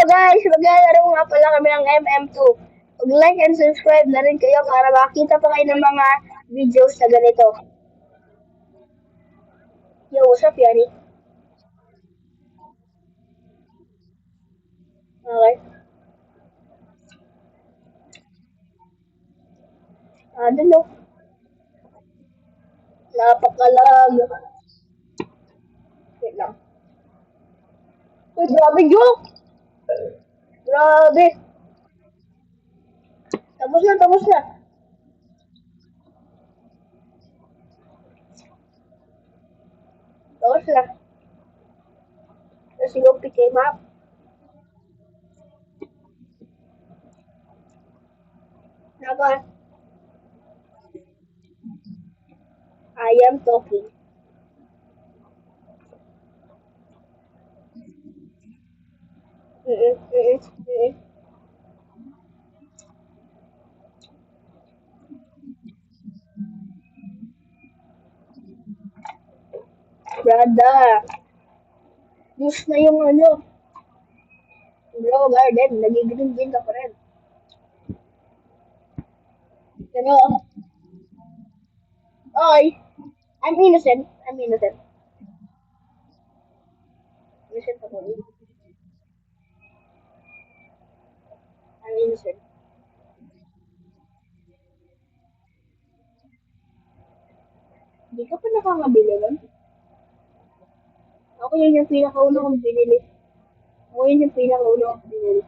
guys, maglalaro nga pala kami ng MM2. Mag-like and subscribe na rin kayo para makita pa kayo ng mga videos na ganito. Yo, what's up, Yanni? Okay. Doon no. Napakalag. Wait lang. Uy, grabe, joke! Grabe. Tapos na, tapos na. Tapos na. Let's go pick him up. Naka, I am talking. Mm-mm, mm-mm, mm-mm. Brada, use na yung ano. Bro, garden, nagigreen din ka pa rin. Pero, okay. I'm innocent. I'm innocent. Innocent ako. I'm innocent. Hindi ka pa nakakabili nun? Ako yun yung pinakauna kong binili. Ako yun yung pinakauna kong binili.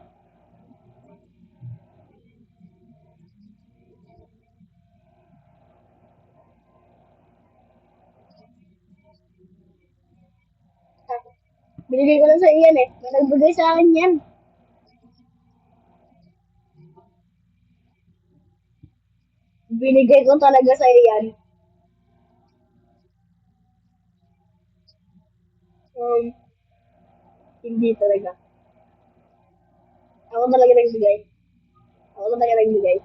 Binigay ko lang sa iyan eh. May nagbigay sa akin yan. Binigay ko talaga sa iyan. Um, hindi talaga. Ako talaga nagbigay. Ako talaga nagbigay.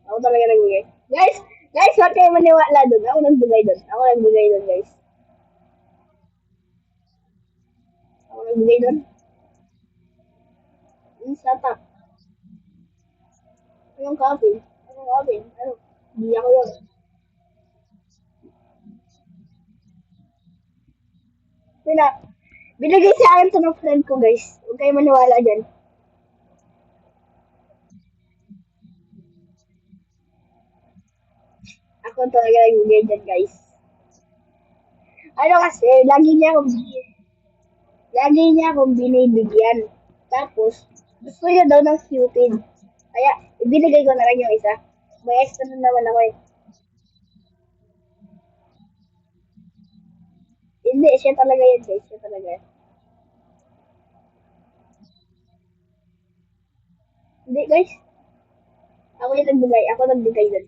Ako talaga nagbigay. Guys! Guys, huwag kayo maniwala dun. Ako nagbigay dun. Ako nagbigay dun, guys. Ako nagbigay dun. Yung sata. Anong coffee? Anong coffee? Ano? Hindi ako yun. Pina, binigay sa akin to ng friend ko, guys. Huwag kayo maniwala dyan. Ako talaga nagbigay dyan, guys. Ano kasi, lagi niya akong binibigyan. Tapos, gusto niya daw ng Cupid. Kaya, ibinigay ko na lang yung isa. May extra na naman ako eh. Hindi, siya talaga yan, guys. Siya talaga yan. Hindi, guys. Ako yung nagbigay. Ako nagbigay dun.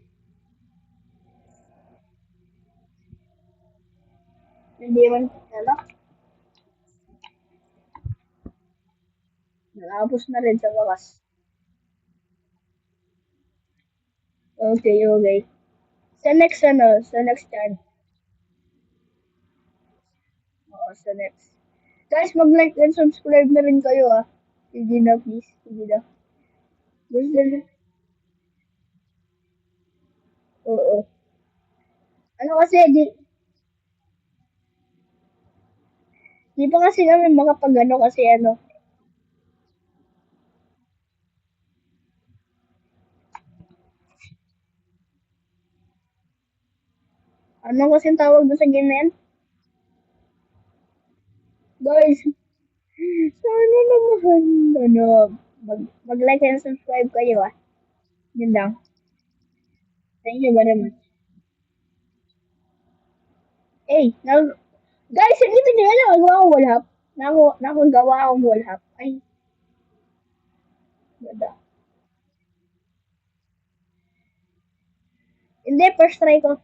Hindi man, ano? Nakapos na rin sa wakas. Okay, okay. Sa next time. Oo, sa next. Guys, mag-like and subscribe na rin kayo ah. Sige na, please. Sige na. Gusto na. Oo. Ano kasi, di pa kasi kami makapag ano kasi ano. Ano kasi tawag doon sa game na yan? Guys, sana naman, ano, mag-like and subscribe kayo ah. Yun lang. Thank you very much. Hey, guys, hindi nyo na nagawa akong wall hop. Nakagawa akong wall hop. Ay, ganda. Hindi, first try ko.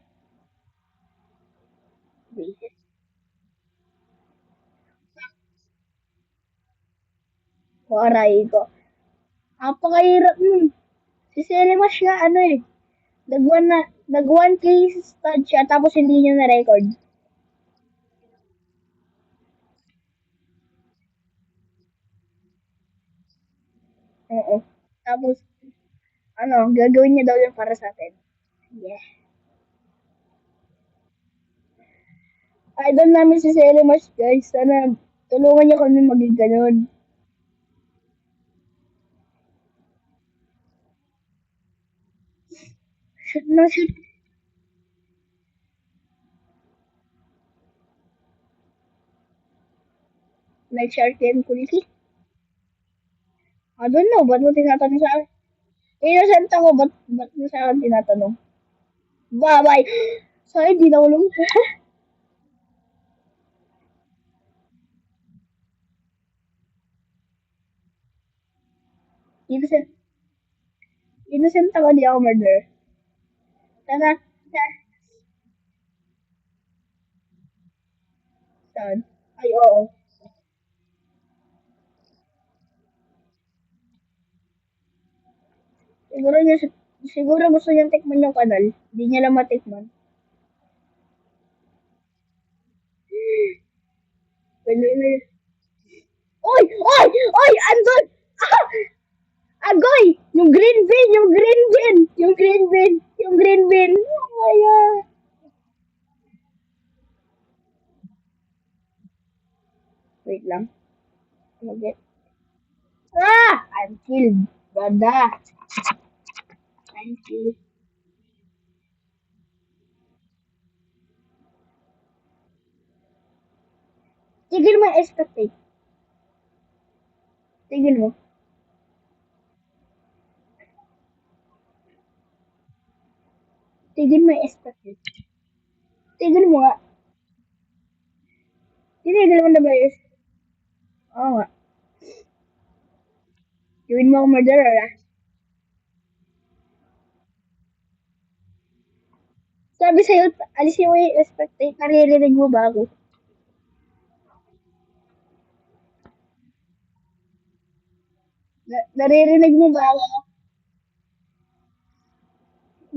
Waray ko. Napakahirap nun. Si Selimas nga, ano eh, nag 1K stud siya, tapos hindi niya na-record. Oo. Tapos, ano, gagawin niya daw yun para sa atin. Yeah. Idol namin si Selimas, guys. Sana tulungan niyo kami maging ganun. Shoot na shoot. Like Sharky and Kuliki. I don't know, ba't mo tinatanong sa akin? Innocent ako, ba't mo sa akin tinatanong? Bye-bye. Sorry, di na ulo. innocent, innocent ako, di ako murderer. Sana, saan? Ay, oo. Siguro niya, siguro gusto niyang tikman yung kanal. Di niya lang matikman. Pwede. Oy! Oy! Oy! Andun! Ah! Agoy! Yung green bean! Yung green bean! Yung green bean! Yung green bean! Oh my God! Wait lang. Mag-get. Ah! I'm killed. Brother. I'm killed. Tigil mo yung expectate. Tigil mo. Tigil mo yung expectate. Tigil mo nga. Tinigil mo na ba yung... Oo nga. Gawin mo ako murderer ah. Sabi sa'yo, alisin mo yung expectate. Naririnig mo ba ako? Naririnig mo ba ako?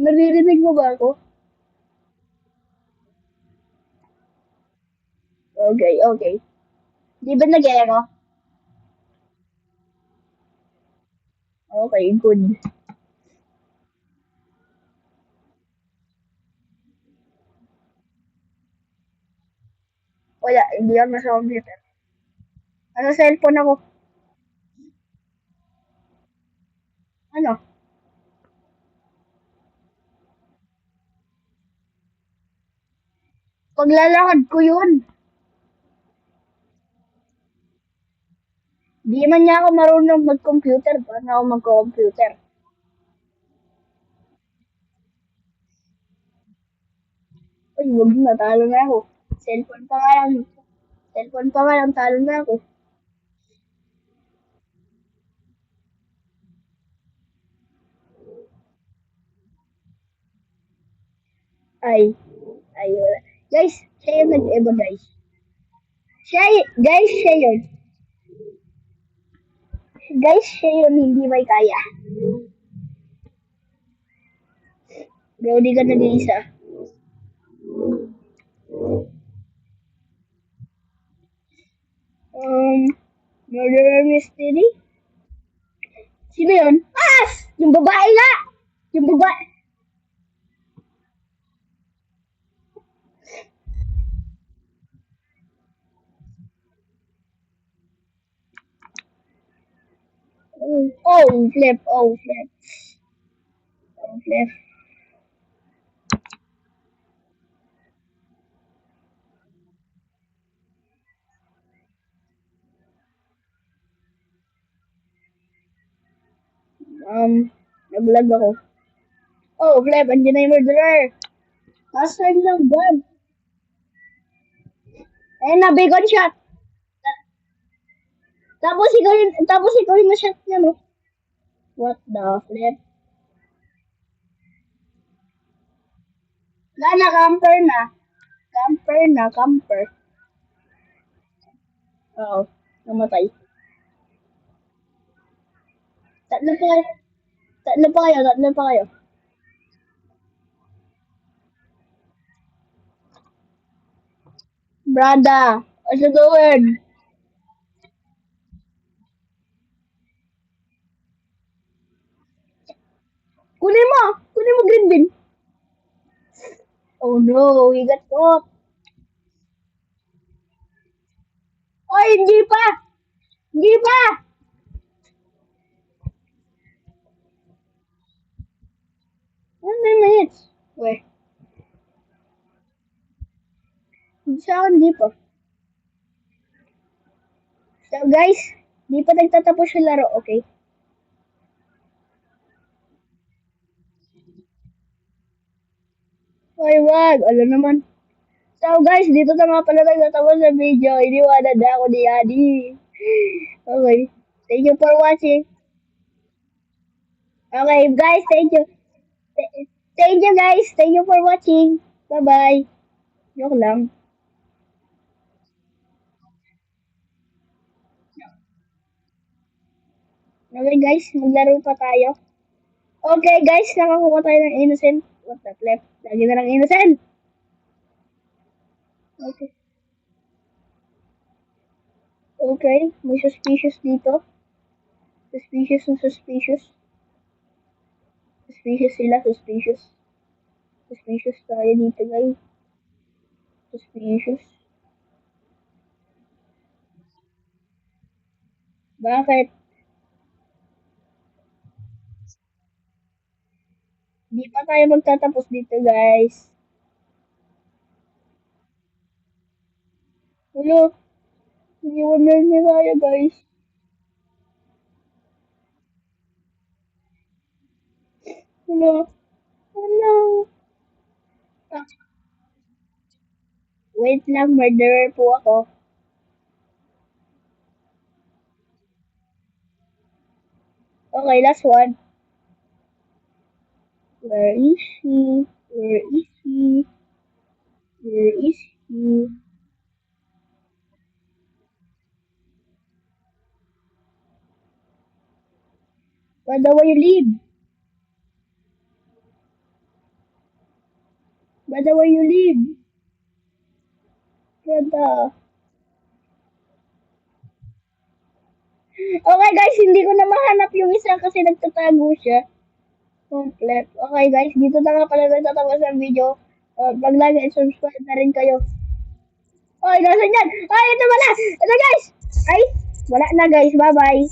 Naririnig mo ba ako? Okay, okay. Di ba nag-echo? Okay, good. Wala, hindi ako nasa computer. Nasa cellphone ako. Ano? Paglalakad ko yun. Di man niya ako marunong mag-computer. Paano ako mag-computer? Uy, wag na, talo na ako. Cellphone pa nga lang. Cellphone pa nga lang, talo na ako. Ay, ay, wala. Guys, siya yung nag-eba, guys. Guys, siya yun. Guys, siya yun, hindi may kaya. Bro, di ka nag-iisa. Um, Murderer Mystery? Sino yun? Ah! Yung babae nga! Yung babae. Oh, flip, oh, flip, oh, flip. Naglag ako. Oh, flip, andyan na yung murderer. Last time lang, God. Ayun na, bacon shot. Tapos ikaw yung na-shot niya, no? What the flip? Wala na, camper na. Camper na, camper. Oo, namatay. Tatlo pa kayo. Tatlo pa kayo. Brada, what's you doing? bin. Oh no, he got caught. Oy, hindi pa! Hindi pa! 1 minutes. Wait, sa akin di pa. So guys, di pa nagtatapos yung laro, okay? Oy, wag. Alam naman. So guys, dito na nga pala nagtatapos sa video. Iniwanan na ako ni Adi. Okay. Thank you for watching. Okay, guys, thank you. Thank you guys. Thank you for watching. Bye-bye. Joke lang. Okay guys, maglaro pa tayo. Okay guys, nakakuha tayo ng innocent. What the flip? Lagi na lang innocent. Okay. Okay, may suspicious dito. Suspicious na suspicious. Suspicious sila, suspicious. Suspicious tayo dito guys. Suspicious. Bakit? Di pa tayo magtatapos dito guys. Hello? Iniwan na niya tayo guys. Hello? Hello? Ah, wait lang, murderer po ako. Okay, last one. Where is he? Where is he? Where is he? Brother, where you live? Brother, where you live? Brother. Okay guys, hindi ko na mahanap yung isa kasi nagtatago siya. Complete. Okay guys, dito na nga pala nagtatapos ang video. Pag-like and subscribe na rin kayo. Ay, nasan yan? Ay, ito pala! Ito guys! Ay, wala na guys. Bye-bye.